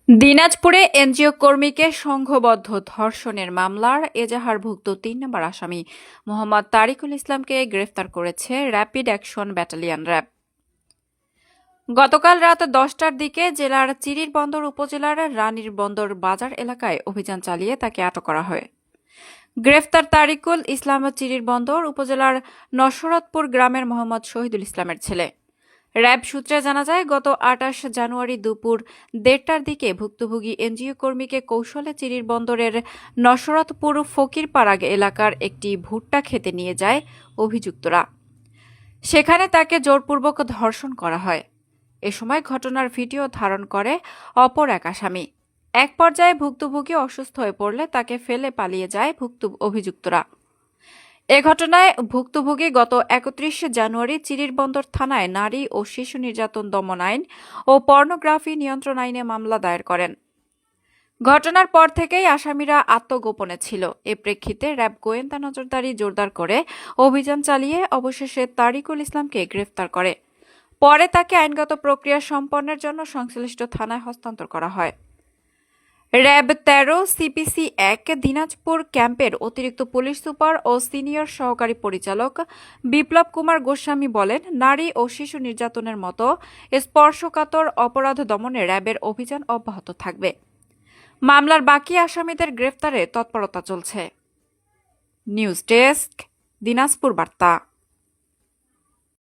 দিনাজপুরে এনজিও কর্মীকে সংঘবদ্ধ ধর্ষণের মামলার এজাহারভুক্ত ৩ নম্বর আসামি মোহাম্মদ তারিকুল ইসলামকে গ্রেফতার করেছে র্যাপিড অ্যাকশন ব্যাটালিয়ন র্যাব। গতকাল রাত 10টার দিকে জেলার চিরিরবন্দর উপজেলার রানীর বন্দর বাজার এলাকায় অভিযান চালিয়ে তাকে আটক করা হয়। গ্রেফতার তারিকুল ইসলাম চিরিরবন্দর উপজেলার নসরতপুর গ্রামের মোহাম্মদ শহীদুল ইসলামের ছেলে। র্যাব সূত্রে জানা যায়, গত 28 জানুয়ারি দুপুর 1:30টার দিকে ভুক্তভোগী এনজিও কর্মীকে কৌশলে চিরিরবন্দরের নসরতপুর ফকিরপাড়া এলাকার একটি ভুট্টা খেতে নিয়ে যায় অভিযুক্তরা। সেখানে তাকে জোরপূর্বক ধর্ষণ করা হয়। এ সময় ঘটনার ভিডিও ধারণ করে অপর এক আসামি। এক পর্যায়ে ভুক্তভোগী অসুস্থ হয়ে পড়লে তাকে ফেলে পালিয়ে যায় অভিযুক্তরা। এ ঘটনায় ভুক্তভোগী গত 31 জানুয়ারি চিরিরবন্দর থানায় নারী ও শিশু নির্যাতন দমন আইন ও পর্নোগ্রাফি নিয়ন্ত্রণ আইনে মামলা দায়ের করেন। ঘটনার পর থেকেই আসামিরা আত্মগোপনে ছিল। এ প্রেক্ষিতে র্যাব গোয়েন্দা নজরদারি জোরদার করে অভিযান চালিয়ে অবশেষে তারিকুল ইসলামকে গ্রেফতার করে। পরে তাকে আইনগত প্রক্রিয়া সম্পন্নের জন্য সংশ্লিষ্ট থানায় হস্তান্তর করা হয়। র্যাব 13 সিপিসি 1 দিনাজপুর ক্যাম্পের অতিরিক্ত পুলিশ সুপার ও সিনিয়র সহকারী পরিচালক বিপ্লব কুমার গোস্বামী বলেন, নারী ও শিশু নির্যাতনের মতো স্পর্শকাতর অপরাধ দমনে র্যাবের অভিযান অব্যাহত থাকবে। মামলার বাকি আসামিদের গ্রেফতারে তৎপরতা চলছে। নিউজ ডেস্ক, দিনাজপুর বার্তা।